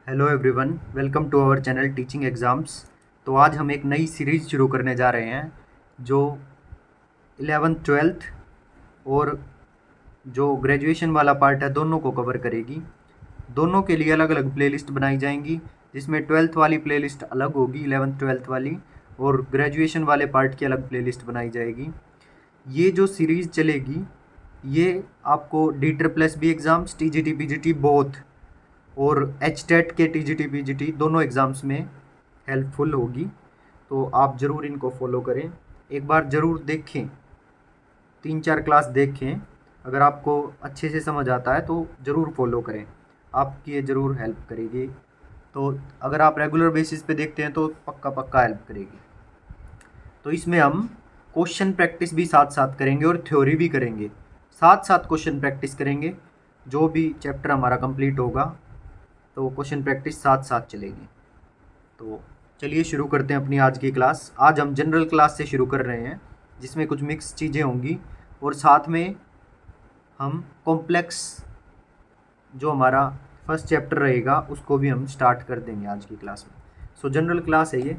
Hello everyone, welcome to our channel teaching exams. तो आज हम एक नई सीरीज़ शुरू करने जा रहे हैं जो 11th 12th और जो ग्रेजुएशन वाला पार्ट है दोनों को कवर करेगी। दोनों के लिए अलग अलग प्लेलिस्ट बनाई जाएंगी, जिसमें 12th वाली प्लेलिस्ट अलग होगी 11th 12th वाली, और ग्रेजुएशन वाले पार्ट की अलग प्लेलिस्ट बनाई जाएगी। ये जो सीरीज़ चलेगी ये आपको DSSS exams, TGT PGT both और HTET के TGT PGT दोनों एग्ज़ाम्स में हेल्पफुल होगी। तो आप ज़रूर इनको फॉलो करें, एक बार ज़रूर देखें, 3-4 क्लास देखें। अगर आपको अच्छे से समझ आता है तो ज़रूर फॉलो करें, आपकी ये ज़रूर हेल्प करेगी। तो अगर आप रेगुलर बेसिस पे देखते हैं तो पक्का हेल्प करेगी। तो इसमें हम क्वेश्चन प्रैक्टिस भी साथ साथ करेंगे और थ्योरी भी करेंगे, साथ साथ क्वेश्चन प्रैक्टिस करेंगे। जो भी चैप्टर हमारा कंप्लीट होगा तो क्वेश्चन प्रैक्टिस साथ साथ चलेगी। तो चलिए शुरू करते हैं अपनी आज की क्लास। आज हम जनरल क्लास से शुरू कर रहे हैं, जिसमें कुछ मिक्स चीज़ें होंगी और साथ में हम कॉम्प्लेक्स जो हमारा फर्स्ट चैप्टर रहेगा उसको भी हम स्टार्ट कर देंगे आज की क्लास में। सो जनरल क्लास है ये।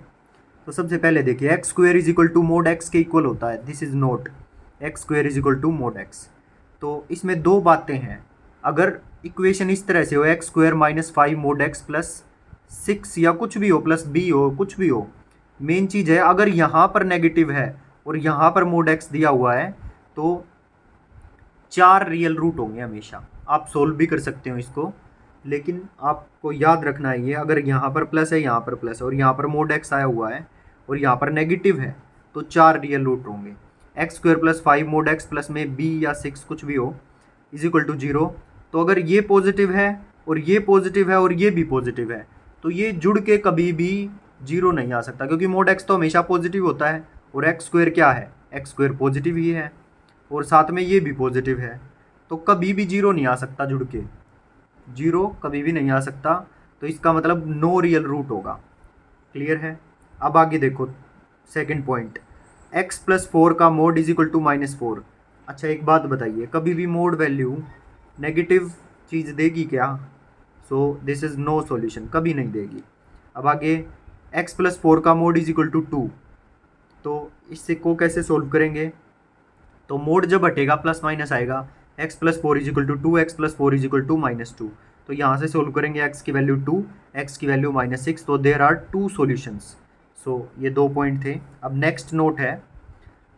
तो सबसे पहले देखिए, x square is equal to mod x के इक्वल होता है। This is not x square is equal to mod x. तो इसमें दो बातें हैं। अगर इक्वेशन इस तरह से हो, x square minus 5 mode x plus 6 या कुछ भी हो, प्लस बी हो, कुछ भी हो, मेन चीज़ है अगर यहाँ पर नेगेटिव है और यहाँ पर मोड एक्स दिया हुआ है तो 4 रियल रूट होंगे हमेशा। आप सोल्व भी कर सकते हो इसको, लेकिन आपको याद रखना है ये, अगर यहाँ पर प्लस है, यहाँ पर प्लस है और यहाँ पर मोड एक्स आया हुआ है और यहाँ पर नेगेटिव है तो 4 रियल रूट होंगे। X square plus 5 mode x plus में बी या 6 कुछ भी हो इज इक्वल टू 0। तो अगर ये पॉजिटिव है और ये पॉजिटिव है और ये भी पॉजिटिव है तो ये जुड़ के कभी भी 0 नहीं आ सकता, क्योंकि मोड एक्स तो हमेशा पॉजिटिव होता है और एक्स स्क्वायर क्या है, एक्स स्क्वायर पॉजिटिव ही है और साथ में ये भी पॉजिटिव है, तो कभी भी 0 नहीं आ सकता जुड़ के, 0 कभी भी नहीं आ सकता। तो इसका मतलब नो रियल रूट होगा। क्लियर है? अब आगे देखो, सेकंड पॉइंट, x प्लस 4 का मोड इज इक्वल टू -4। अच्छा एक बात बताइए, कभी भी मोड वैल्यू नेगेटिव चीज़ देगी क्या? So this is no solution, कभी नहीं देगी। अब आगे, x प्लस 4 का मोड इज इक्वल टू 2। तो इससे को कैसे सोल्व करेंगे? तो मोड जब हटेगा प्लस माइनस आएगा, x plus 4 is equal to 2, x plus 4 is equal to -2। तो यहाँ से सोल्व करेंगे, x की वैल्यू 2, x की वैल्यू -6। तो देयर आर 2 सॉल्यूशंस। सो ये 2 पॉइंट थे। अब नेक्स्ट नोट है,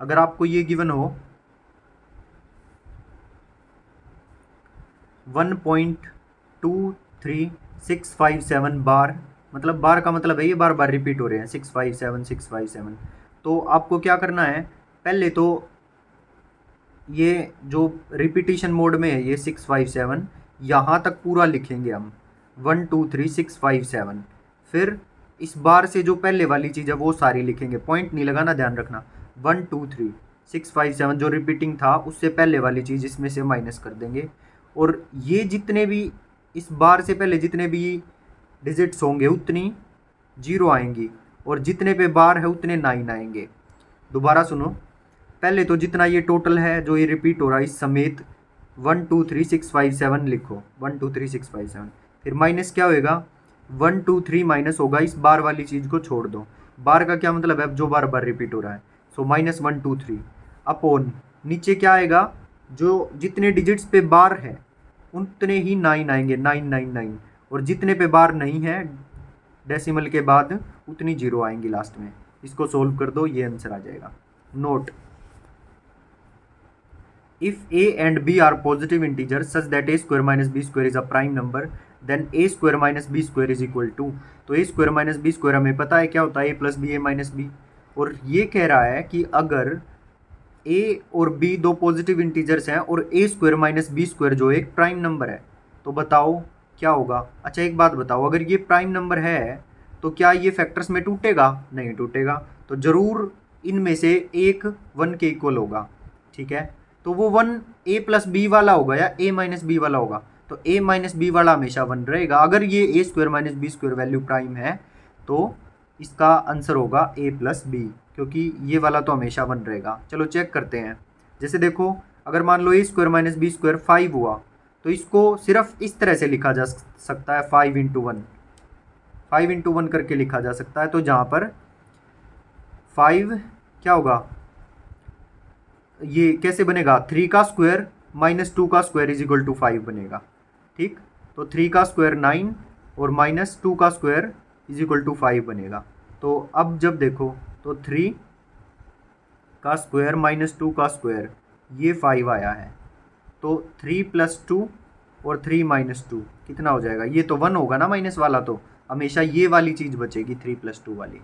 अगर आपको ये गिवन हो 1.23657 बार, मतलब बार का मतलब है ये बार बार रिपीट हो रहे हैं, 657 657। तो आपको क्या करना है, पहले तो ये जो रिपीटिशन मोड में है ये 657, यहाँ तक पूरा लिखेंगे हम 1 2 3 6 5 7। फिर इस बार से जो पहले वाली चीज़ है वो सारी लिखेंगे, पॉइंट नहीं लगाना, ध्यान रखना। 1 2 3 6 5 7 जो रिपीटिंग था उससे पहले वाली चीज़ इसमें से माइनस कर देंगे, और ये जितने भी इस बार से पहले जितने भी डिजिट्स होंगे उतनी 0 आएंगी, और जितने पे बार है उतने 9 आएंगे। दोबारा सुनो, पहले तो जितना ये टोटल है जो ये रिपीट हो रहा है इस समेत 1 2 3 6 5 7 लिखो, 1 2 3 6 5 7। फिर माइनस क्या होएगा, 1 2 3 माइनस होगा, इस बार वाली चीज़ को छोड़ दो। बार का क्या मतलब है, जो बार बार रिपीट हो रहा है। सो -1 2 3 अपॉन नीचे क्या आएगा, जो जितने डिजिट्स पे बार है उतने ही 9 आएंगे, 999, और जितने पे बार नहीं है डेसिमल के बाद उतनी 0 आएंगी लास्ट में। इसको सोल्व कर दो, ये आंसर आ जाएगा। Note, if a and b are positive integers such that a square minus b square is a prime number, then a square minus b square is equal to, तो a square minus b square हमें पता है क्या होता है, a plus b a minus b. और ये कह रहा है कि अगर a और b दो पॉजिटिव इंटीजर्स हैं और a square minus B square जो एक प्राइम नंबर है, तो बताओ क्या होगा। अच्छा एक बात बताओ, अगर ये प्राइम नंबर है तो क्या ये फैक्टर्स में टूटेगा? नहीं टूटेगा, तो ज़रूर इनमें से एक 1 के इक्वल होगा। ठीक है, तो वो 1 a प्लस बी वाला होगा या a माइनस बी वाला होगा? तो a माइनस बी वाला हमेशा 1 रहेगा। अगर ये a square minus B square value prime है तो इसका आंसर होगा a प्लस बी, क्योंकि ये वाला तो हमेशा 1 रहेगा। चलो चेक करते हैं। जैसे देखो, अगर मान लो a square minus B square 5 हुआ तो इसको सिर्फ इस तरह से लिखा जा सकता है, 5 × 1। 5 इंटू 1 करके लिखा जा सकता है। तो जहाँ पर 5 क्या होगा, ये कैसे बनेगा, 3 का स्क्वायर माइनस 2 का स्क्वायर इज इक्वल टू 5 बनेगा। ठीक, तो 3 का स्क्वायर 9 और माइनस 2 का स्क्वायर इज इक्वल टू 5 बनेगा। तो अब जब देखो तो 3 का स्क्वायर माइनस 2 का स्क्वायर ये 5 आया है। तो 3 प्लस 2 और 3 माइनस 2 कितना हो जाएगा, ये तो 1 होगा ना माइनस वाला, तो हमेशा ये वाली चीज़ बचेगी 3 प्लस 2 वाली।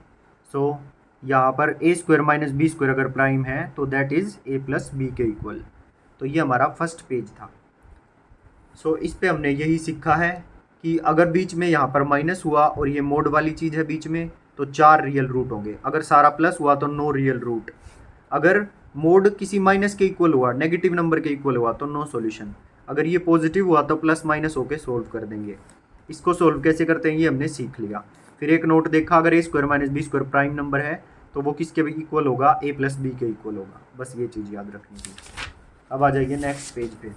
सो यहाँ पर a square minus B square अगर प्राइम है तो that is a plus B के इक्वल। तो ये हमारा फर्स्ट पेज था। सो इस पे हमने यही सीखा है कि अगर बीच में यहाँ पर माइनस हुआ और ये मोड वाली चीज़ है बीच में तो 4 रियल रूट होंगे, अगर सारा प्लस हुआ तो नो रियल रूट, अगर मोड किसी माइनस के इक्वल हुआ, नेगेटिव नंबर के इक्वल हुआ तो नो सॉल्यूशन, अगर ये पॉजिटिव हुआ तो प्लस माइनस होके सोल्व कर देंगे। इसको सोल्व कैसे करते हैं ये हमने सीख लिया। फिर एक नोट देखा, अगर A square minus B square prime number है तो वो किसके भी इक्वल होगा, ए प्लस बी के इक्वल होगा। बस ये चीज़ याद रखनी थी। अब आ जाइए नेक्स्ट पेज पे।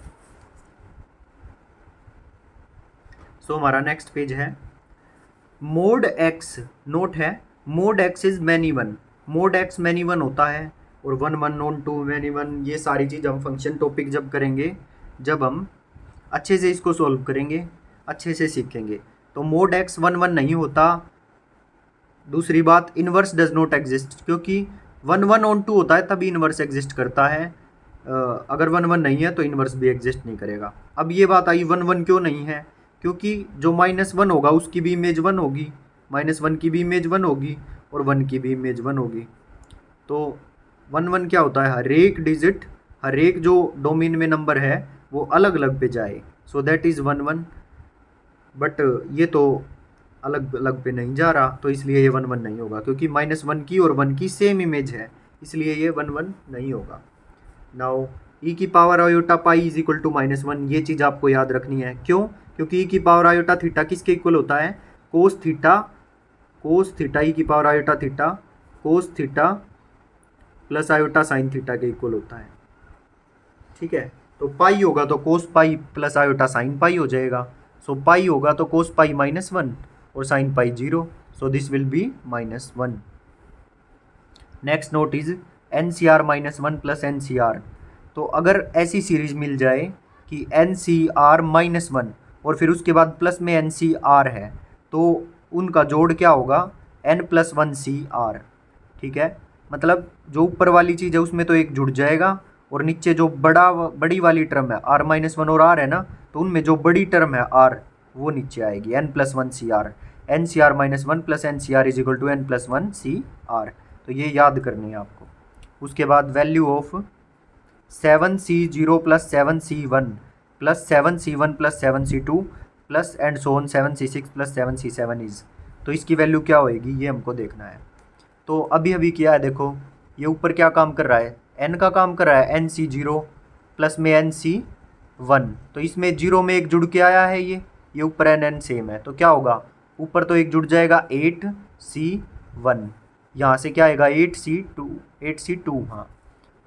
सो हमारा नेक्स्ट पेज है मोड एक्स। नोट है mode x is many one, mode x many one होता है और 1 1 नॉन 2 मैनी वन। ये सारी चीज़ हम फंक्शन टॉपिक जब करेंगे, जब हम अच्छे से इसको सॉल्व करेंगे, अच्छे से सीखेंगे। तो मोड एक्स 1 1 नहीं होता। दूसरी बात, इनवर्स डज नॉट एग्जिस्ट, क्योंकि 1 1 ऑन 2 होता है तभी इनवर्स एग्जिस्ट करता है। अगर 1 1 नहीं है तो इनवर्स भी एग्जिस्ट नहीं करेगा। अब ये बात आई 1 1 क्यों नहीं है, क्योंकि जो -1 होगा उसकी भी इमेज 1 होगी, -1 की भी इमेज 1 होगी और 1 की भी इमेज 1 होगी। तो 1 1 क्या होता है, हर एक डिजिट, हर एक जो डोमेन में नंबर है वो अलग अलग पे जाए। So that is 1 1। बट ये तो अलग अलग पे नहीं जा रहा, तो इसलिए ये 1 1 नहीं होगा, क्योंकि -1 की और 1 की सेम इमेज है, इसलिए ये 1 1 नहीं होगा। नाउ ई की power iota pi is equal to -1, ये चीज़ आपको याद रखनी है। क्यों, क्योंकि ई की पावर आयोटा थीटा किसके इक्वल होता है, कोस थीटा ई की power iota theta cos theta plus iota sine theta के इक्वल होता है। ठीक है, तो पाई होगा तो cos pi plus iota sine pi हो जाएगा। सो पाई होगा तो कोस पाई -1 और sine pi 0, so this will be -1। Next note is NCR -1 plus NCR। तो अगर ऐसी सीरीज मिल जाए कि NCR -1 और फिर उसके बाद प्लस में NCR है तो उनका जोड़ क्या होगा, N+1 CR। ठीक है, मतलब जो ऊपर वाली चीज़ है उसमें तो एक जुड़ जाएगा और नीचे जो बड़ी वाली टर्म है R-1 और R है ना, तो उनमें जो बड़ी टर्म है R वो नीचे आएगी, N+1 CR। NCR -1 plus NCR is equal to N+1 CR। तो ये याद करनी है आपको। उसके बाद value of 7C0 plus 7C1 plus 7C1 plus 7C2 plus and so on 7C6 plus 7C7 is, तो इसकी वैल्यू क्या होएगी ये हमको देखना है। तो अभी अभी किया है, देखो ये ऊपर क्या काम कर रहा है, n का काम कर रहा है, NC0 प्लस में NC1, तो इसमें 0 में एक जुड़ के आया है, ये ऊपर n सेम है, तो क्या होगा, ऊपर तो एक जुड़ जाएगा 8C1, यहाँ से क्या आएगा 8C2 हाँ।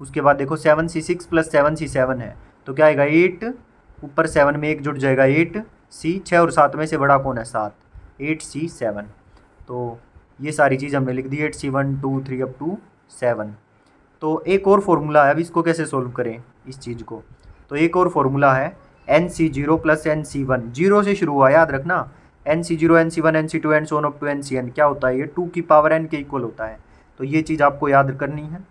उसके बाद देखो 7C6 प्लस 7C7 है, तो क्या आएगा 8, ऊपर 7 में एक जुड़ जाएगा 8C, 6 और 7 में से बड़ा कौन है 7, 8C7। तो ये सारी चीज़ हमने लिख दी 8C1 2 3 अप टू 7। तो एक और फॉर्मूला है, अब इसको कैसे सोल्व करें इस चीज़ को, तो एक और फॉर्मूला है NC0 प्लस NC1, 0 से शुरू हुआ याद रखना, NC0 NC1 NC2 and so on up to NCn क्या होता है, ये 2 की पावर n के इक्वल होता है। तो ये चीज़ आपको याद करनी है,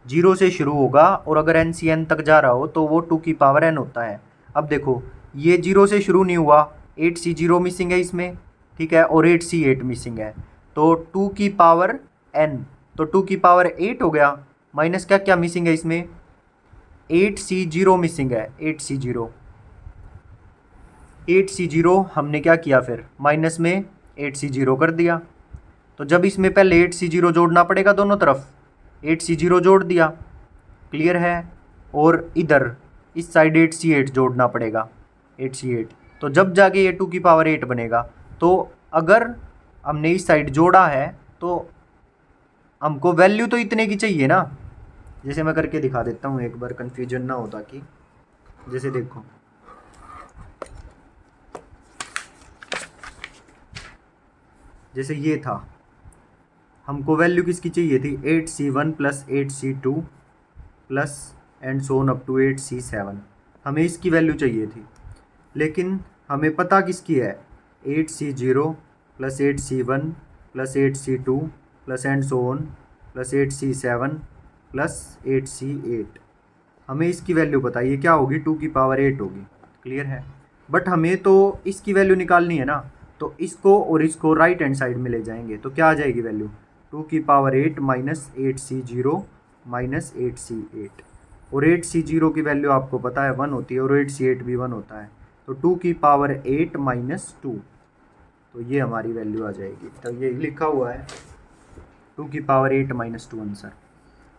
0 से शुरू होगा और अगर NCn तक जा रहा हो तो वो 2 की पावर n होता है। अब देखो ये 0 से शुरू नहीं हुआ, 8C0 मिसिंग है इसमें, ठीक है, और 8C8 मिसिंग है, तो 2 की पावर n, तो 2 की पावर 8 हो गया, माइनस क्या क्या मिसिंग है इसमें, 8C0 मिसिंग है, 8C0 हमने क्या किया फिर माइनस में 8C0 कर दिया। तो जब इसमें पहले 8C0 जोड़ना पड़ेगा दोनों तरफ, 8C0 जोड़ दिया, क्लियर है, और इधर इस साइड 8C8 जोड़ना पड़ेगा, 8C8, तो जब जाके ये 2 की पावर 8 बनेगा। तो अगर हमने इस साइड जोड़ा है तो हमको वैल्यू तो इतने की चाहिए ना, जैसे मैं करके दिखा देता हूँ एक बार, कन्फ्यूजन ना हो ताकि, जैसे देखो जैसे ये था, हमको वैल्यू किसकी चाहिए थी 8C1 plus 8C2 plus and so on up to 8C7, हमें इसकी वैल्यू चाहिए थी। लेकिन हमें पता किसकी है 8C0 plus 8C1 plus 8C2 plus and so on plus 8C7 plus 8C8, हमें इसकी वैल्यू पता है, ये क्या होगी 2 की पावर 8 होगी। क्लियर है। बट हमें तो इसकी वैल्यू निकालनी है ना, तो इसको और इसको राइट हैंड साइड में ले जाएंगे तो क्या आ जाएगी वैल्यू 2 की power 8 minus 8C0 minus 8C8, और 8C0 की वैल्यू आपको पता है 1 होती है और 8C8 भी 1 होता है, तो 2 की पावर 8 माइनस 2, तो ये हमारी वैल्यू आ जाएगी। तो ये लिखा हुआ है 2 की पावर 8 माइनस 2 आंसर।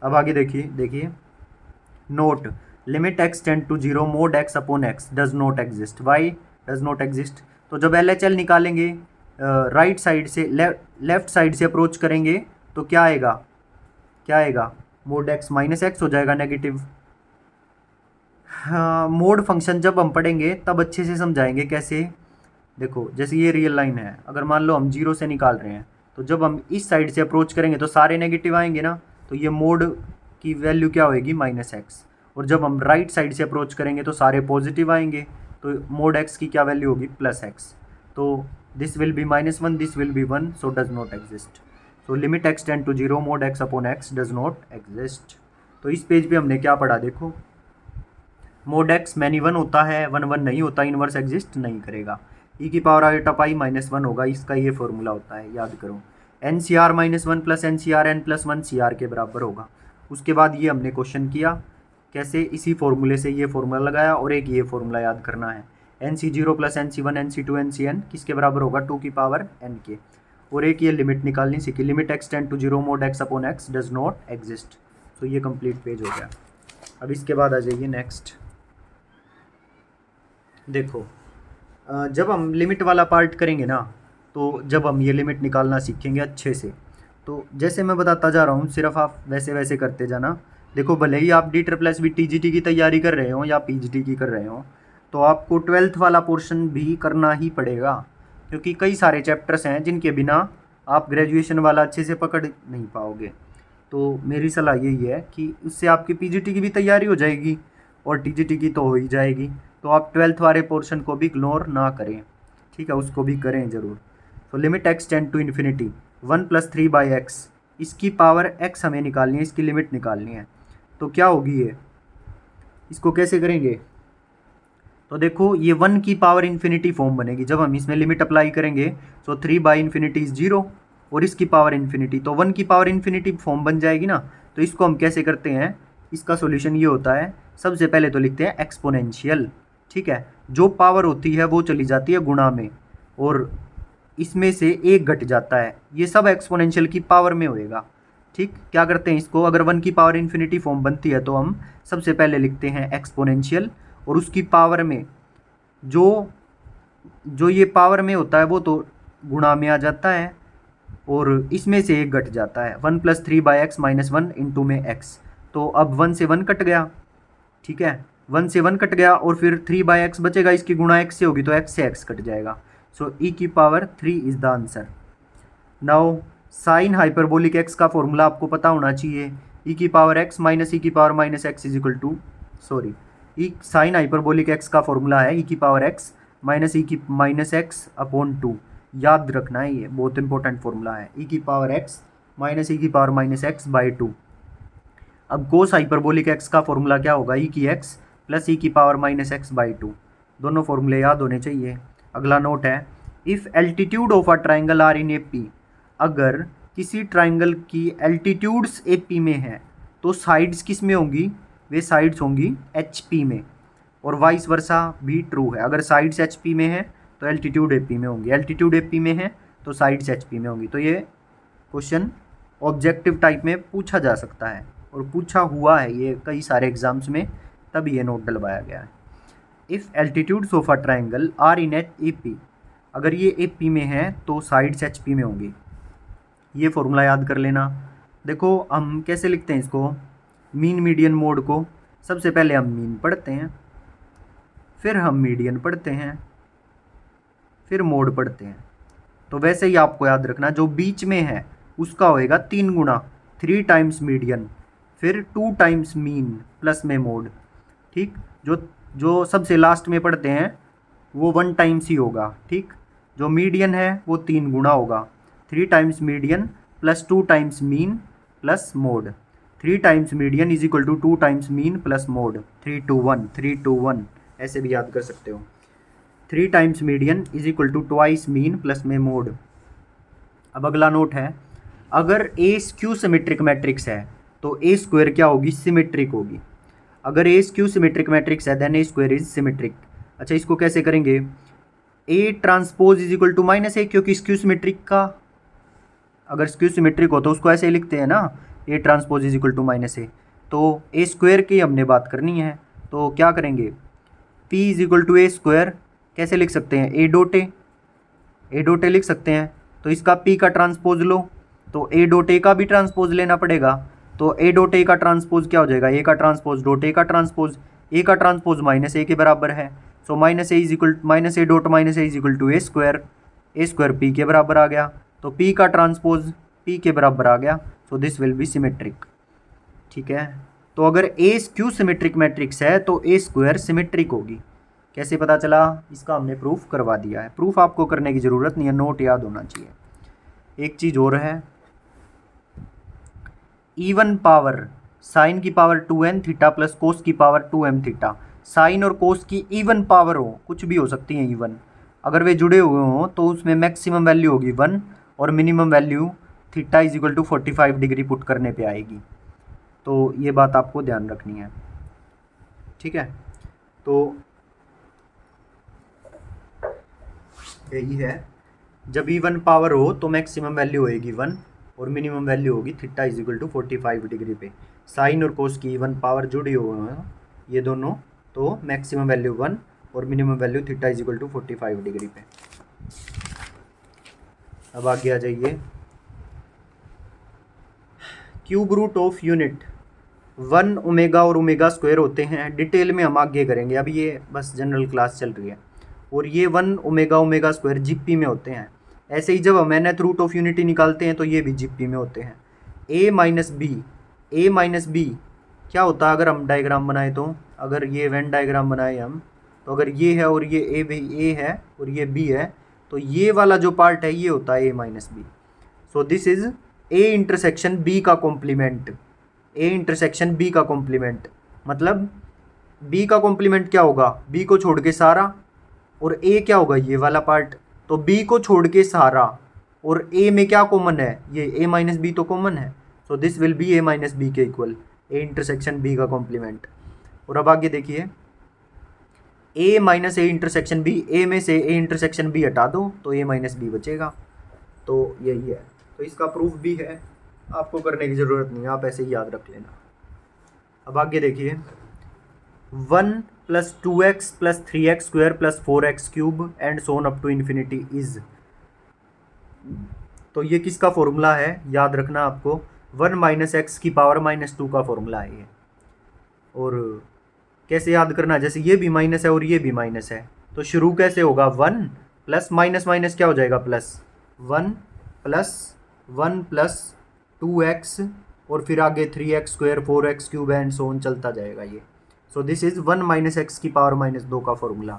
अब आगे देखिए note limit x tend to 0 mod x upon x does not exist. Why does not exist? तो जब LHL निकालेंगे राइट साइड से लेफ्ट साइड से अप्रोच करेंगे तो क्या आएगा मोड x माइनस एक्स हो जाएगा नेगेटिव। मोड फंक्शन जब हम पढ़ेंगे तब अच्छे से समझाएंगे कैसे। देखो जैसे ये रियल लाइन है, अगर मान लो हम 0 से निकाल रहे हैं तो जब हम इस साइड से अप्रोच करेंगे तो सारे नेगेटिव आएंगे ना, तो ये मोड की वैल्यू क्या होएगी माइनस एक्स, और जब हम राइट साइड से अप्रोच करेंगे तो सारे पॉजिटिव आएंगे, तो मोड एक्स की क्या वैल्यू होगी प्लस एक्स। तो this will be -1, this will be 1, so does not exist. So limit x tend to 0 mod x upon x does not exist. तो इस पेज पे हमने क्या पढ़ा, देखो मोड x मैनी 1 होता है, 1 1 नहीं होता, इनवर्स एग्जिस्ट नहीं करेगा। e की पावर आयोटा पाई -1 होगा, इसका ये फॉर्मूला होता है, याद करो। NCR -1 plus NCR n plus 1 CR के बराबर होगा। उसके बाद ये हमने क्वेश्चन किया कैसे, इसी फॉर्मूले से ये फॉर्मूला लगाया और एक ये फॉर्मूला याद करना है NC0 plus NC1 NC2 NCn किसके बराबर होगा 2 की पावर n के, और एक ये लिमिट निकालनी सीखी limit x tend to 0 mod x upon x does not exist. तो ये कंप्लीट पेज हो गया। अब इसके बाद आ जाइए नेक्स्ट। देखो जब हम लिमिट वाला पार्ट करेंगे ना, तो जब हम ये लिमिट निकालना सीखेंगे अच्छे से, तो जैसे मैं बताता जा रहा हूँ सिर्फ आप वैसे वैसे करते जाना। देखो भले ही आप D++ TGT की तैयारी कर रहे हो या PGT की कर रहे हो, तो आपको 12th वाला पोर्शन भी करना ही पड़ेगा, क्योंकि कई सारे चैप्टर्स हैं जिनके बिना आप ग्रेजुएशन वाला अच्छे से पकड़ नहीं पाओगे। तो मेरी सलाह यही है कि उससे आपकी PGT की भी तैयारी हो जाएगी और TGT की तो हो ही जाएगी, तो आप 12th वाले पोर्शन को भी इग्नोर ना करें, ठीक है, उसको भी करें ज़रूर। तो limit x tend to infinity 1 + 3/x, इसकी पावर x हमें निकालनी है, इसकी लिमिट निकालनी है। तो क्या होगी ये, इसको कैसे करेंगे, तो देखो ये 1 की पावर इन्फिनिटी फॉर्म बनेगी जब हम इसमें लिमिट अप्लाई करेंगे। तो 3/∞ इज 0 और इसकी पावर इन्फिनिटी, तो 1 की पावर इन्फिनिटी फॉर्म बन जाएगी ना। तो इसको हम कैसे करते हैं, इसका सॉल्यूशन ये होता है, सबसे पहले तो लिखते हैं एक्सपोनेंशियल, ठीक है, जो पावर होती है वो चली जाती है गुणा में और इसमें से एक घट जाता है, ये सब एक्सपोनेंशियल की पावर में होएगा। ठीक, क्या करते हैं इसको, अगर 1 की पावर इन्फिनिटी फॉर्म बनती है तो हम सबसे पहले लिखते हैं एक्सपोनेंशियल, और उसकी पावर में जो जो ये पावर में होता है वो तो गुणा में आ जाता है और इसमें से एक घट जाता है 1 + 3/x - 1 इंटू में x। तो अब 1 से 1 कट गया, ठीक है, 1 से 1 कट गया और फिर 3/x बचेगा, इसकी गुणा x से होगी तो x से x कट जाएगा। सो e की power 3 is the answer. Now sine hyperbolic x का फॉर्मूला आपको पता होना चाहिए, e की पावर x माइनस e की power minus x is equal to, sorry, e sine hyperbolic x का फॉर्मूला है e की पावर x माइनस e की माइनस x अपॉन 2। याद रखना है, ये बहुत इंपॉर्टेंट फॉर्मूला है, e की पावर x माइनस e की पावर माइनस x बाई 2। अब कोस हाइपरबोलिक x का फॉर्मूला क्या होगा, e की x प्लस e की पावर माइनस x बाई 2। दोनों फॉर्मूले याद होने चाहिए। अगला नोट है, if altitude of a triangle are in AP, अगर किसी ट्राइंगल की एल्टीट्यूड्स AP में है तो साइड्स किस में होंगी, वे साइड्स होंगी HP में, और वाइस वर्सा भी ट्रू है। अगर साइड्स HP में है तो एल्टीट्यूड AP में होंगी, एल्टीट्यूड AP में है तो साइड्स HP में होंगी। तो ये क्वेश्चन ऑब्जेक्टिव टाइप में पूछा जा सकता है और पूछा हुआ है ये कई सारे एग्जाम्स में, तभी ये नोट डलवाया गया है। If altitudes of a triangle are in AP, अगर ये AP में है तो साइड्स HP में होंगी। ये फॉर्मूला याद कर लेना। देखो हम कैसे लिखते हैं इसको, मीन मीडियन मोड को, सबसे पहले हम मीन पढ़ते हैं, फिर हम मीडियन पढ़ते हैं, फिर मोड पढ़ते हैं। तो वैसे ही आपको याद रखना जो बीच में है उसका होएगा 3 गुना 3 टाइम्स मीडियन, फिर 2 टाइम्स मीन प्लस में मोड। ठीक, जो जो सबसे लास्ट में पढ़ते हैं वो 1 टाइम्स ही होगा। ठीक, जो मीडियन है वो 3 गुना होगा, 3 times median plus 2 times mean plus mode. 3 times median is equal to 2 times mean plus mode, 3 to 1, 3 to 1 ऐसे भी याद कर सकते हो। 3 times median is equal to twice mean plus में मोड। अब अगला नोट है, अगर ए स्क्यू सिमेट्रिक मैट्रिक्स है तो ए स्क्वायर क्या होगी, सिमेट्रिक होगी। अगर ए स्क्यू सिमेट्रिक मैट्रिक्स है then A square is symmetric. अच्छा, इसको कैसे करेंगे, A transpose is equal to minus A, क्योंकि स्क्यू सिमेट्रिक का अगर स्क्यू सिमेट्रिक हो तो उसको ऐसे लिखते हैं ना, A transpose is equal to minus A. तो ए स्क्वायर की हमने बात करनी है, तो क्या करेंगे, p is equal to a square कैसे लिख सकते हैं, ए डॉट ए लिख सकते हैं। तो इसका पी का ट्रांसपोज लो तो ए डॉट ए का भी ट्रांसपोज लेना पड़ेगा। तो ए डॉट ए का ट्रांसपोज क्या हो जाएगा, ए का ट्रांसपोज डॉट ए का ट्रांसपोज माइनस ए के बराबर है। So minus a dot minus a is equal to a square p के बराबर आ गया। तो पी का ट्रांसपोज पी के बराबर आ गया, सो दिस विल बी सिमेट्रिक। ठीक है, तो अगर ए स्क्यू सिमेट्रिक मैट्रिक्स है तो ए स्क्वायर सिमेट्रिक होगी। कैसे पता चला, इसका हमने प्रूफ करवा दिया है। प्रूफ आपको करने की ज़रूरत नहीं है, नोट याद होना चाहिए। एक चीज़ और है, इवन पावर साइन की power 2n theta plus cos की पावर 2m थीटा। साइन और कोस की इवन पावर हो, कुछ भी हो सकती है इवन, अगर वे जुड़े हुए हों तो उसमें मैक्सिमम वैल्यू होगी 1 और minimum value theta is equal to 45 degree put करने पे आएगी। तो ये बात आपको ध्यान रखनी है। ठीक है, तो यही है, जब इवन पावर हो तो मैक्सिमम वैल्यू होएगी 1 और मिनिमम वैल्यू होगी theta is equal to 45 degree पे। साइन और कोस की इवन पावर जुड़ी हुए हैं ये दोनों, तो मैक्सिमम वैल्यू 1 और minimum value theta is equal to 45 degree पे। अब आगे आ जाइए, cube root of unit 1 omega और ओमेगा स्क्वायर होते हैं। डिटेल में हम आगे करेंगे, अभी ये बस जनरल क्लास चल रही है। और ये 1 ओमेगा स्क्वायर जीपी में होते हैं। ऐसे ही जब हम nth रूट ऑफ यूनिटी निकालते हैं तो ये भी जीपी में होते हैं। ए माइनस बी क्या होता है अगर हम डायग्राम बनाए, तो अगर ये वेन डायग्राम बनाए हम, तो अगर ये है और ये ए है और ये बी है, तो ये वाला जो पार्ट है ये होता है A minus B. So this is A intersection B का कॉम्प्लीमेंट। ए इंटरसेक्शन बी का कॉम्प्लीमेंट मतलब बी का कॉम्प्लीमेंट क्या होगा, बी को छोड़ के सारा, और ए क्या होगा, ये वाला पार्ट। तो बी को छोड़ के सारा और ए में क्या कॉमन है, ये ए माइनस बी तो कॉमन है। So this will be a minus b के इक्वल, ए इंटरसेक्शन बी का कॉम्प्लीमेंट। और अब आगे देखिए, a minus a intersection b, a में से ए इंटरसेक्शन बी हटा दो तो ए माइनस बी बचेगा। तो यही है, तो इसका प्रूफ भी है, आपको करने की ज़रूरत नहीं है, आप ऐसे ही याद रख लेना। अब आगे देखिए, 1 plus 2x plus 3x square plus 4x cube and so on up to infinity is. तो ये किसका फॉर्मूला है, याद रखना आपको, 1 माइनस एक्स की पावर माइनस 2 का फॉर्मूला है ये। और कैसे याद करना, जैसे ये भी माइनस है और ये भी माइनस है, तो शुरू कैसे होगा, 1 प्लस माइनस माइनस क्या हो जाएगा, प्लस 1 प्लस 2x और फिर आगे 3x square 4x cube and सोन चलता जाएगा ये। So this is 1 minus x की पावर माइनस 2 का formula,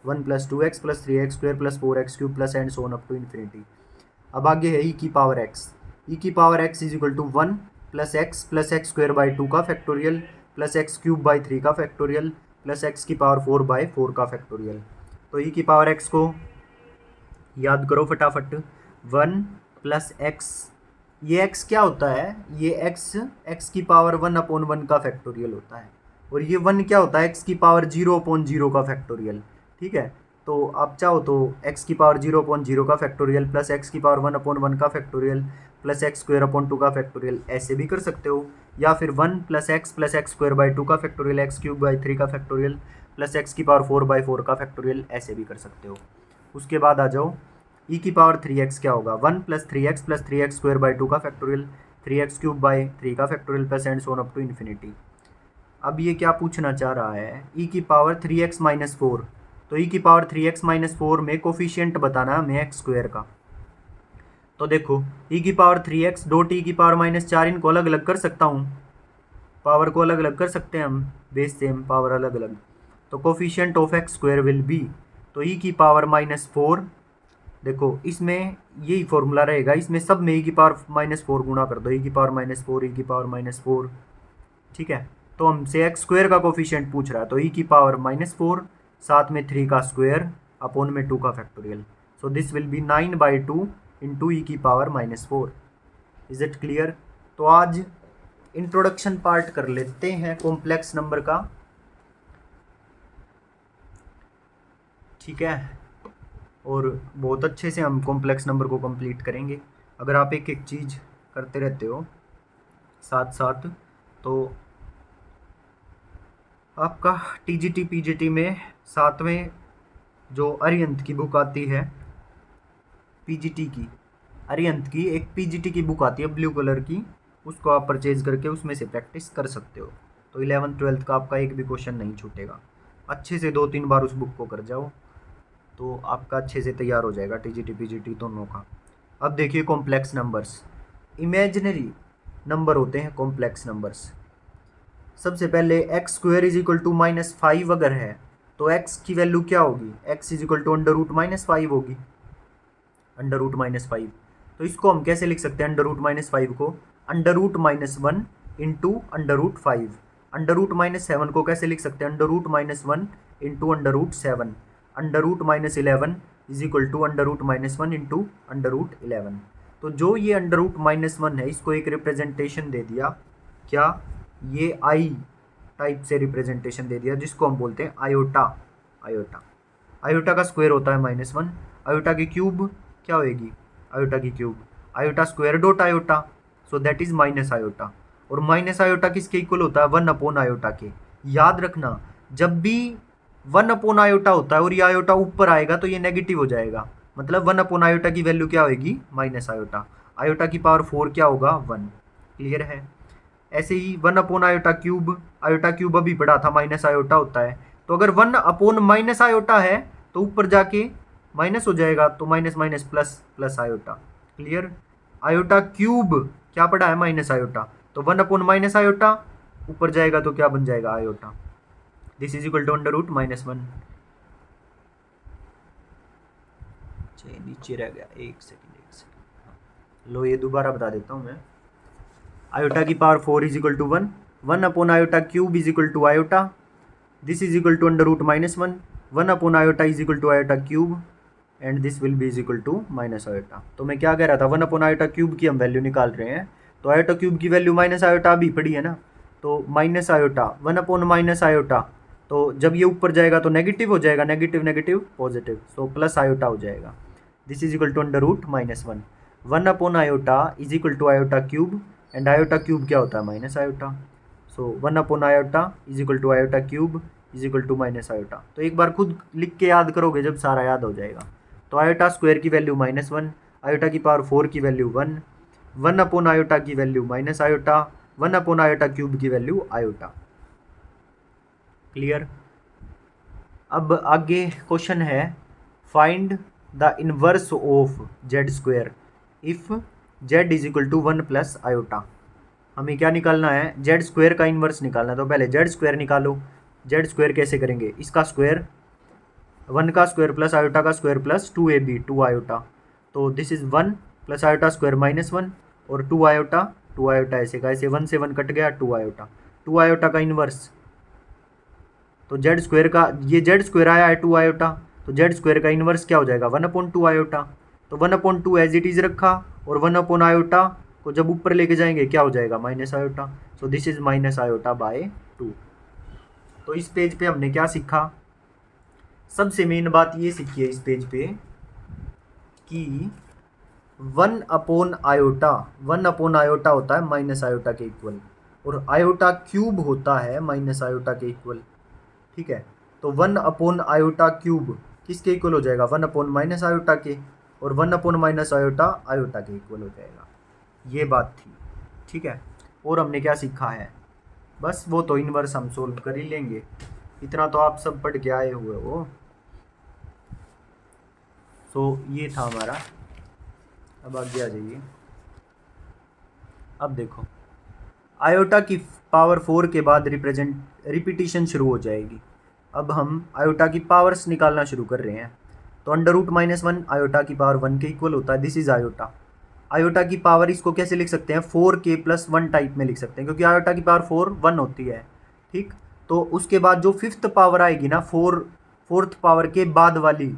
1 plus 2x plus 3x square plus 4x cube plus and so on up to infinity. अब आगे है ई की power x is equal to 1 plus x square by 2 का factorial plus x cube by 3 का factorial plus x की power 4 by 4 का factorial. तो ई की पावर x को याद करो फटाफट, 1 प्लस x, ये x क्या होता है, ये x की पावर 1 अपॉन 1 का फैक्टोरियल होता है, और ये 1 क्या होता है, x की पावर 0 अपॉन 0 का फैक्टोरियल। ठीक है, तो आप चाहो तो x की पावर 0 अपॉन 0 का फैक्टोरियल प्लस x की पावर 1 अपॉन 1 का factorial plus x square upon 2 का फैक्टोरियल ऐसे भी कर सकते हो, या फिर 1 प्लस एक्स स्क्वायर बाई 2 का फैक्टोरियल एक्स क्यूब बाई 3 का फैक्टोरियल प्लस एक्स की पावर 4 बाई 4 का फैक्टोरियल ऐसे भी कर सकते हो। उसके बाद आ जाओ, ई की पावर 3x क्या होगा, 1 प्लस 3x स्क्वायर बाई 2 का फैक्टोरियल 3x क्यूब बाई 3 का factorial plus and so on up to infinity. अब ये क्या पूछना चाह रहा है, ई की पावर 3x माइनस 4, तो ई की पावर 3x माइनस 4 में कोफिशिएंट बताना है हमें एक्स स्क्वायर का। तो देखो ई की पावर 3x डॉट ई की पावर -4 इनको अलग अलग कर सकता हूँ, पावर को अलग अलग कर सकते हैं हम, बेस सेम पावर अलग अलग। तो coefficient of x square will be, तो ई की पावर -4, देखो इसमें यही फॉर्मूला रहेगा, इसमें सब में ई की पावर -4 गुणा कर दो, ई की पावर -4 ई की पावर -4, ठीक है। तो हमसे एक्स स्क्वायर का कोफिशिएंट पूछ रहा है, तो ई की पावर -4 साथ में 3 का स्क्वायर अपॉन में 2 का factorial, so this will be 9/2 into e की पावर -4। Is it clear? तो आज इंट्रोडक्शन पार्ट कर लेते हैं कॉम्प्लेक्स नंबर का, ठीक है। और बहुत अच्छे से हम कॉम्प्लेक्स नंबर को कंप्लीट करेंगे। अगर आप एक एक चीज़ करते रहते हो साथ साथ, तो आपका टीजीटी पीजीटी में साथ में जो अरिहंत की बुक आती है, पीजीटी की, अरिहंत की एक पीजीटी की बुक आती है ब्लू कलर की, उसको आप परचेज करके उसमें से प्रैक्टिस कर सकते हो। तो 11th-12th का आपका एक भी क्वेश्चन नहीं छूटेगा। अच्छे से 2-3 बार उस बुक को कर जाओ तो आपका अच्छे से तैयार हो जाएगा टीजीटी पीजीटी दोनों का। अब देखिए कॉम्प्लेक्स नंबर्स, इमेजिनरी नंबर होते हैं कॉम्प्लेक्स नंबर्स। सबसे पहले x square is equal to -5 अगर है तो एक्स की वैल्यू क्या होगी, एक्स इज इक्वल टू √-5 होगी, √-5। तो इसको हम कैसे लिख सकते हैं, √-5 को √-1 इंटू √5, √-7 को कैसे लिख सकते हैं, √-1 into √7, √-11 is equal to √-1 into √11। तो जो ये √-1 है इसको एक रिप्रेजेंटेशन दे दिया, क्या, ये आई टाइप से रिप्रेजेंटेशन दे दिया जिसको हम बोलते हैं आयोटा। आयोटा, आयोटा का स्क्वायर होता है -1, आयोटा की क्यूब क्या होएगी, आयोटा की cube, iota square dot iota, so that is minus iota. और माइनस आयोटा किसके इक्वल होता है, 1 आयोटा के। याद रखना जब भी 1 आयोटा होता है और ये आयोटा ऊपर आएगा तो ये नेगेटिव हो जाएगा, मतलब 1 आयोटा की वैल्यू क्या होगी, माइनस आयोटा। आयोटा की पावर 4 क्या होगा, 1। क्लियर है? ऐसे ही 1 आयोटा क्यूब अभी पढ़ा था माइनस आयोटा होता है, तो अगर 1 आयोटा है तो ऊपर जाके माइनस हो जाएगा, तो minus minus plus, plus iota. Clear? Iota cube क्या पढ़ा है, माइनस आयोटा, तो 1 आयोटा ऊपर जाएगा तो क्या बन जाएगा, iota. This is equal to √-1। नीचे रह गया, एक सेकेंड। लो ये दोबारा बता देता हूँ मैं। आयोटा की power 4 is equal to 1, 1 iota cube is equal to iota, this is equal to √-1, 1 iota is equal to iota cube, and this will be is equal to minus iota. तो मैं क्या कह रहा था, 1 आयोटा क्यूब की हम value निकाल रहे हैं, तो आयोटा क्यूब की वैल्यू माइनस आयोटा भी पड़ी है ना, तो माइनस आयोटा 1 आयोटा, तो जब ये ऊपर जाएगा तो नेगेटिव हो जाएगा, negative negative positive, so plus iota हो जाएगा। This is equal to √-1, 1 iota is equal to iota cube, and iota cube क्या होता है, minus iota, so 1 iota is equal to iota cube is equal to minus iota. तो एक बार खुद लिख के याद करोगे जब सारा याद हो जाएगा। तो आयोटा स्क्वायर की वैल्यू -1, आयोटा की पावर 4 की वैल्यू 1, 1 आयोटा की value minus iota, 1 iota cube की वैल्यू आयोटा। क्लियर? अब आगे क्वेश्चन है, find the inverse of z square if z is equal to 1 plus iota. हमें क्या निकालना है, जेड स्क्वायर का इनवर्स निकालना है। तो पहले जेड स्क्वायर निकालो। जेड स्क्वायर कैसे करेंगे, इसका स्क्वायर 1 का स्क्वायर प्लस आयोटा का स्क्वायर प्लस 2ab 2 आयोटा, तो this is 1 plus iota square -1 और 2 आयोटा ऐसे का ऐसे, 1 से 1 कट गया, 2 आयोटा का इनवर्स, तो जेड स्क्वायर का, ये जेड स्क्वायर आया है 2 आयोटा, तो जेड स्क्वायर का इनवर्स क्या हो जाएगा, 1/2 आयोटा। तो 1/2 एज इट इज रखा, और 1 आयोटा को जब ऊपर लेके जाएंगे क्या हो जाएगा, minus iota, so this is minus iota by 2। तो इस पेज पे हमने क्या सीखा, सबसे मेन बात ये सीखी है इस पेज पे कि 1 आयोटा होता है माइनस आयोटा के इक्वल, और आयोटा क्यूब होता है माइनस आयोटा के इक्वल। ठीक है, तो 1 आयोटा क्यूब किसके इक्वल हो जाएगा, 1 आयोटा के, और 1 आयोटा के इक्वल हो जाएगा। ये बात थी। ठीक है, और हमने क्या सीखा है, बस वो तो इनवर्स हम सोल्व कर ही लेंगे, इतना तो आप सब पढ़ के आए हुए हो। सो ये था हमारा। अब आगे आ जाइए। अब देखो, आयोटा की पावर 4 के बाद रिपीटिशन शुरू हो जाएगी। अब हम आयोटा की पावर्स निकालना शुरू कर रहे हैं। तो अंडर रूट -1 आयोटा की पावर 1 के इक्वल होता है। This is iota. आयोटा की पावर इसको कैसे लिख सकते हैं, 4k+1 टाइप में लिख सकते हैं, क्योंकि आयोटा की पावर 4 1 होती है। ठीक, तो उसके बाद जो फिफ्थ पावर आएगी ना, फोर्थ पावर के बाद वाली,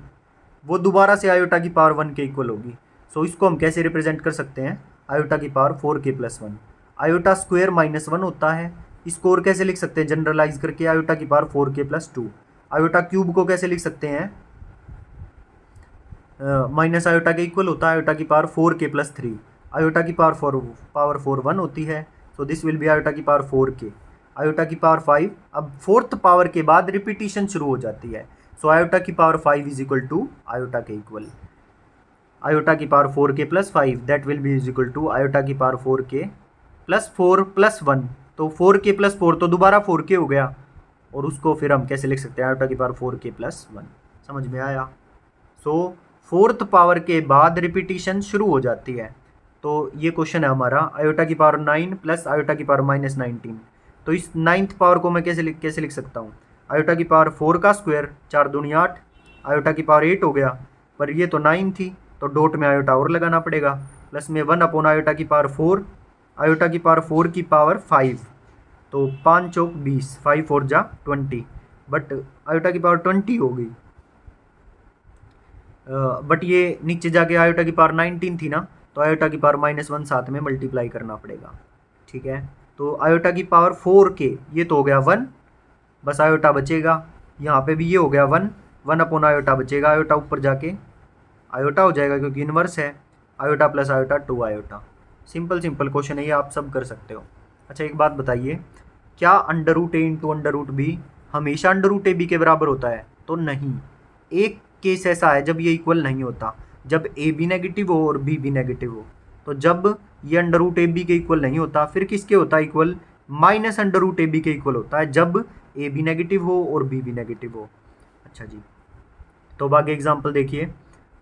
वो दोबारा से आयोटा की पावर 1 के इक्वल होगी। सो इसको हम कैसे रिप्रेजेंट कर सकते हैं, आयोटा की पावर 4k+1। आयोटा स्क्वायर -1 होता है। इसको और कैसे लिख सकते हैं, जनरलाइज करके, आयोटा की पावर 4k+2। आयोटा क्यूब को कैसे लिख सकते हैं, माइनस आयोटा के इक्वल होता है आयोटा की पावर 4k+3। आयोटा की पावर 4 1 होती है। So this will B iota की पावर 4k। आयोटा की पावर 5, अब फोर्थ पावर के बाद रिपीटिशन शुरू हो जाती है। सो आयोटा की power 5 is equal to iota के इक्वल आयोटा की power 4k+5, that will be is equal to iota की पावर 4k+4+1। तो 4k+4 तो दोबारा 4k हो गया, और उसको फिर हम कैसे लिख सकते हैं, आयोटा की पावर 4k+1। समझ में आया। सो फोर्थ पावर के बाद रिपीटिशन शुरू हो जाती है। तो ये क्वेश्चन है हमारा, आयोटा की पावर 9 प्लस आयोटा की पावर -19। तो इस नाइन्थ पावर को मैं कैसे लिख सकता हूँ, आयोटा की पावर 4 का स्क्वायर, 4 दूनी 8, आयोटा की पावर 8 हो गया, पर ये तो 9 थी, तो डॉट में आयोटा और लगाना पड़ेगा, प्लस में 1 अपॉन आयोटा की पावर 4, आयोटा की पावर 4 की पावर 5, तो 5 चौक 20, 5 4 जा 20, बट आयोटा की पावर 20 हो गई। बट ये नीचे जाके आयोटा की पावर 19 थी ना, तो आयोटा की पावर -1 साथ में मल्टीप्लाई करना पड़ेगा। ठीक है, तो आयोटा की पावर 4k, ये तो हो गया 1, बस आयोटा बचेगा। यहाँ पे भी ये हो गया 1, 1 अपॉन आयोटा बचेगा, आयोटा ऊपर जाके आयोटा हो जाएगा क्योंकि इनवर्स है, iota plus iota 2 iota. Simple question है ये, आप सब कर सकते हो। अच्छा एक बात बताइए, क्या under root a into under root B हमेशा अंडर रूट ए बी के बराबर होता है? तो नहीं, एक केस ऐसा है जब ये इक्वल नहीं होता, जब ए बी नेगेटिव हो और बी भी नेगेटिव हो। तो जब ये अंडर रूट ए बी के इक्वल नहीं होता, फिर किसके होता है इक्वल, माइनस अंडर रूट ए बी के इक्वल होता है, जब ए बी नेगेटिव हो और बी भी नेगेटिव हो। अच्छा जी, तो बाकी एग्जाम्पल देखिए,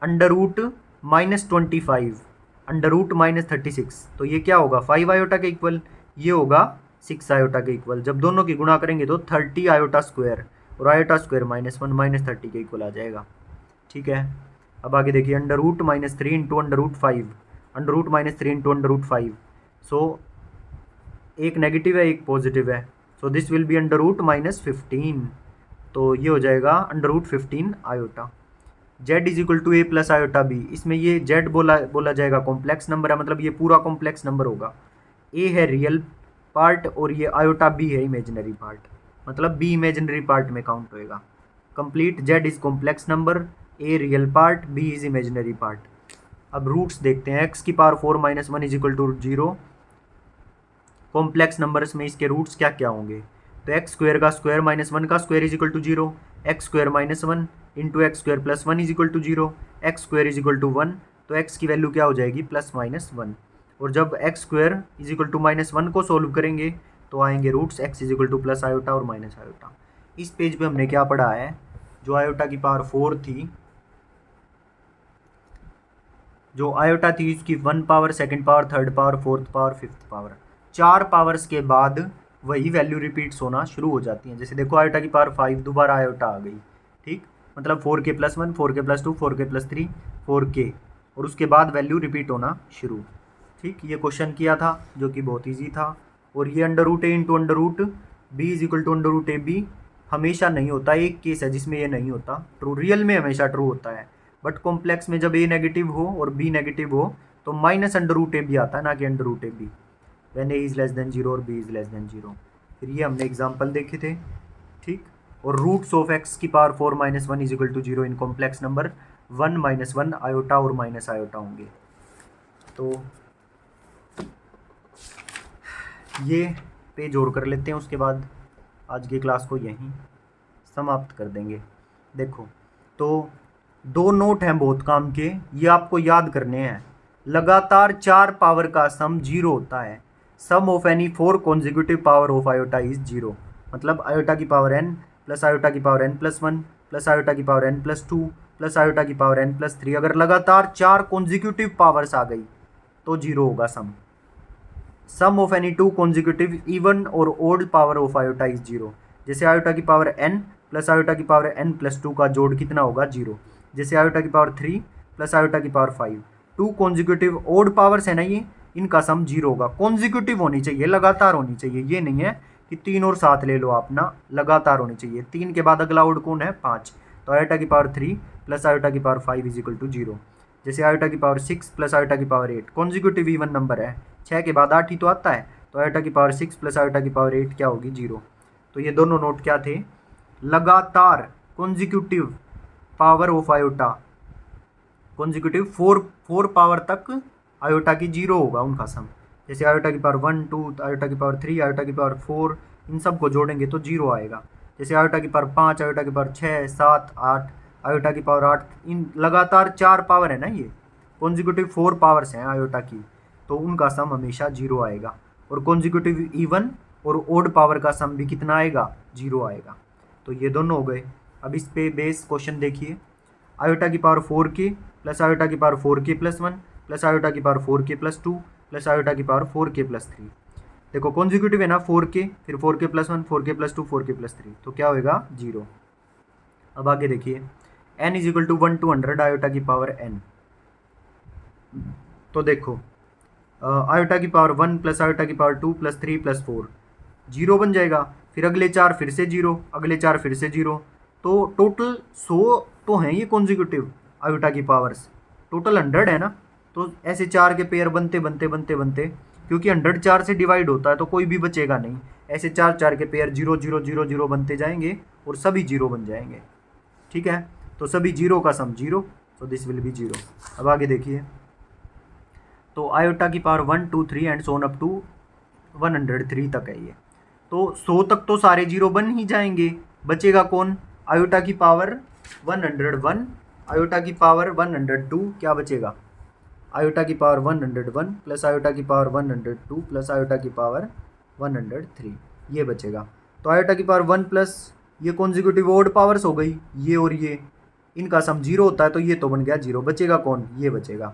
अंडर रूट -25, अंडर रूट -36, तो ये क्या होगा, 5 आयोटा के इक्वल, ये होगा 6 आयोटा के इक्वल। जब दोनों की गुणा करेंगे तो 30 आयोटा स्क्वायर, और आयोटा स्क्वायर -1 -30 के इक्वल आ जाएगा। ठीक है, अब आगे देखिए, under root -3 into under root 5, under root -3 into under root 5, so एक नेगेटिव है एक पॉजिटिव है, so this will be under root -15, तो ये हो जाएगा under root 15 iota. z is equal to a plus iota b, इसमें ये z बोला जाएगा कॉम्प्लेक्स नंबर है, मतलब ये पूरा कॉम्प्लेक्स नंबर होगा। a है रियल पार्ट और ये आयोटा b है इमेजिनरी पार्ट, मतलब b इमेजिनरी पार्ट में काउंट होएगा। Complete, z is complex number, a real part, b is imaginary part. अब रूट्स देखते हैं, x की power 4 -1 is equal to 0। Complex numbers में इसके रूट्स क्या क्या होंगे, तो एक्स स्क्वायर का स्क्वायर -1 का square is equal to 0, x square -1 into x square plus 1 is equal to 0, x square is equal to 1, तो एक्स की वैल्यू क्या हो जाएगी, +-1। और जब x square is equal to -1 को सोल्व करेंगे तो आएंगे roots x is equal to plus iota और माइनस आयोटा। इस पेज पे हमने क्या पढ़ा है, जो आयोटा की पावर 4 थी, जो आयोटा थी उसकी 1 power, 2nd power, 3rd power, 4th power, 5th power, 4 powers के बाद वही वैल्यू रिपीट्स होना शुरू हो जाती हैं। जैसे देखो, आयोटा की पावर 5, दोबारा आयोटा आ गई। ठीक, मतलब 4k+1, 4k+2, 4k+3, 4k, और उसके बाद वैल्यू रिपीट होना शुरू। ठीक, ये क्वेश्चन किया था जो कि बहुत ईजी था। और ये under root a into under root b is equal to under root A b हमेशा नहीं होता, एक केस है जिसमें ये नहीं होता ट्रू, रियल में हमेशा ट्रू होता है, बट कॉम्प्लेक्स में जब ए नेगेटिव हो और बी नेगेटिव हो तो माइनस अंडर रूट ए बी आता है, ना कि under root A B, when A is less than 0 और बी इज लेस देन 0। फिर ये हमने एग्जाम्पल देखे थे। ठीक, और रूट्स ऑफ एक्स की power 4 -1 is equal to 0 in complex number 1 -1 iota और माइनस आयोटा होंगे। तो ये पेज और कर लेते हैं, उसके बाद आज की क्लास को यहीं समाप्त कर देंगे। देखो, तो 2 नोट हैं बहुत काम के, ये आपको याद करने हैं। लगातार 4 पावर का सम 0 होता है, sum of any 4 consecutive power of iota is 0, मतलब आयोटा की पावर n प्लस आयोटा की पावर n+1 प्लस आयोटा की पावर n+2 प्लस आयोटा की पावर n प्लस 3। अगर लगातार 4 कॉन्जिक्यूटिव पावर्स आ गई तो 0 होगा sum of any 2 consecutive even और odd power of iota is 0। जैसे आयोटा की पावर n प्लस आयोटा की पावर n प्लस 2 का जोड़ कितना होगा 0। जैसे आयोटा की पावर 3 प्लस आयोटा की पावर 5, 2 कॉन्जिक्यूटिव ओड पावर्स है ना ये, इनका सम 0 होगा। कॉन्जिक्यूटिव होनी चाहिए, लगातार होनी चाहिए, ये नहीं है कि 3 और 7 ले लो आप ना, लगातार होनी चाहिए। 3 के बाद अगला ओड कौन है 5, तो आयोटा की पावर 3 प्लस आयोटा की पावर 5 इज इक्वल टू 0। जैसे आयोटा की पावर 6 प्लस आयोटा की पावर 8 कॉन्जिक्यूटिव इवन नंबर है, 6 के बाद 8 ही तो आता है, तो आयोटा की पावर 6 प्लस आयोटा की पावर 8 क्या होगी 0। तो ये दोनों नोट क्या थे, लगातार consecutive power of iota, consecutive 4 power तक आयोटा की 0 होगा उनका सम। जैसे आयोटा की पावर 1 2 आयोटा की पावर 3 आयोटा की पावर 4, इन सब को जोड़ेंगे तो 0 आएगा। जैसे आयोटा की पावर 5 आयोटा की पावर 6 7 8 आयोटा की पावर 8, इन लगातार 4 पावर है ना, ये कॉन्जिक्यूटिव 4 पावर्स हैं आयोटा की, तो उनका सम हमेशा 0 आएगा। और कॉन्जिक्यूटिव इवन और ओड पावर का सम भी कितना आएगा 0 आएगा। तो ये दोनों हो गए। अब इस पे बेस क्वेश्चन देखिए, आयोटा की पावर 4k प्लस आयोटा की power 4k plus 1 plus iota की power 4k plus 2 plus iota की पावर 4k प्लस 3। देखो कॉन्जिक्यूटिव है ना 4k, फिर 4k plus 1 4k plus 2 4k plus 3, तो क्या होएगा 0। अब आगे देखिए, n is equal to 1 to 100 iota की पावर n। तो देखो आयोटा की पावर 1 प्लस आयोटा की पावर 2 प्लस 3 प्लस 4 0 बन जाएगा। फिर अगले 4 फिर से 0, अगले 4 फिर से 0, तो टोटल 100 तो हैं ये कॉन्जिक्यूटिव आयोटा की पावर्स, टोटल 100 है ना। तो ऐसे 4 के पेयर बनते बनते बनते बनते, क्योंकि 100 4 से डिवाइड होता है तो कोई भी बचेगा नहीं, ऐसे 4 के पेयर 0 0 0 0 बनते जाएंगे और सभी 0 बन जाएंगे। ठीक है, तो सभी 0 का सम 0, तो दिस विल बी 0। अब आगे देखिए, तो आयोटा की power 1 2 3 and so on up to 103 तक है ये, तो 100 तक तो सारे 0 बन ही जाएंगे, बचेगा कौन, आयोटा की पावर 101 आयोटा की पावर 102, क्या बचेगा आयोटा की पावर 101 प्लस आयोटा की पावर 102 प्लस आयोटा की पावर 103, ये बचेगा। तो आयोटा की पावर 1 प्लस ये कॉन्जिक्यूटिव ओड पावर्स हो गई, ये और ये, इनका सम 0 होता है, तो ये तो बन गया 0, बचेगा कौन, ये बचेगा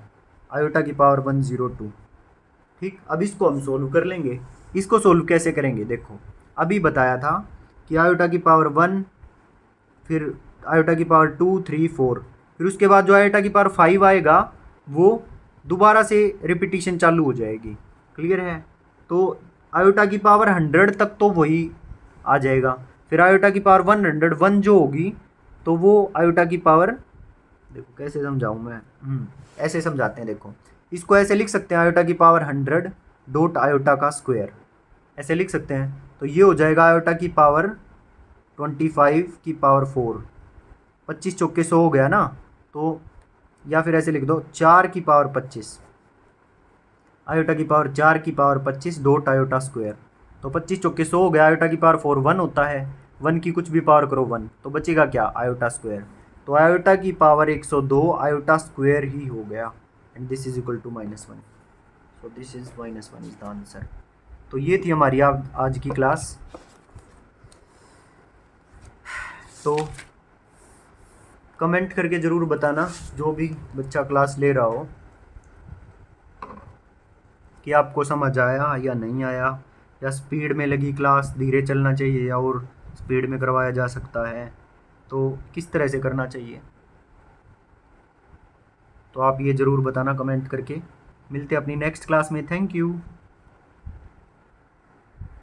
आयोटा की पावर 102। ठीक, अब इसको हम सोल्व कर लेंगे। इसको सोल्व कैसे करेंगे, देखो अभी बताया था कि आयोटा की पावर 1, फिर आयोटा की पावर 2 3 4, फिर उसके बाद जो आयोटा की पावर 5 आएगा वो दोबारा से रिपीटिशन चालू हो जाएगी। क्लियर है, तो आयोटा की पावर 100 तक तो वही आ जाएगा। फिर आयोटा की पावर 101 जो होगी तो वो आयोटा की पावर, देखो कैसे समझाऊँ मैं, ऐसे समझाते हैं। देखो इसको ऐसे लिख सकते हैं, आयोटा की पावर 100 डॉट आयोटा का स्क्वायर, ऐसे लिख सकते हैं। तो ये हो जाएगा आयोटा की पावर 25 की पावर 4, 25 चौके 100 हो गया ना, तो या फिर ऐसे लिख दो 4 की पावर 25, आयोटा की पावर 4 की पावर 25 डॉट आयोटा स्क्वायर। तो 25 चौके 100 हो गया, आयोटा की पावर 4 1 होता है, 1 की कुछ भी पावर करो 1, तो बचेगा क्या आयोटा स्क्वायर। तो आयोटा की पावर 102 आयोटा स्क्वायर ही हो गया, and this is equal to -1, so this is -1 is the answer. तो ये थी हमारी आज की क्लास। तो कमेंट करके ज़रूर बताना जो भी बच्चा क्लास ले रहा हो कि आपको समझ आया या नहीं आया, या स्पीड में लगी क्लास, धीरे चलना चाहिए या और स्पीड में करवाया जा सकता है, तो किस तरह से करना चाहिए। तो आप ये ज़रूर बताना कमेंट करके। मिलते हैं अपनी नेक्स्ट क्लास में। Thank you.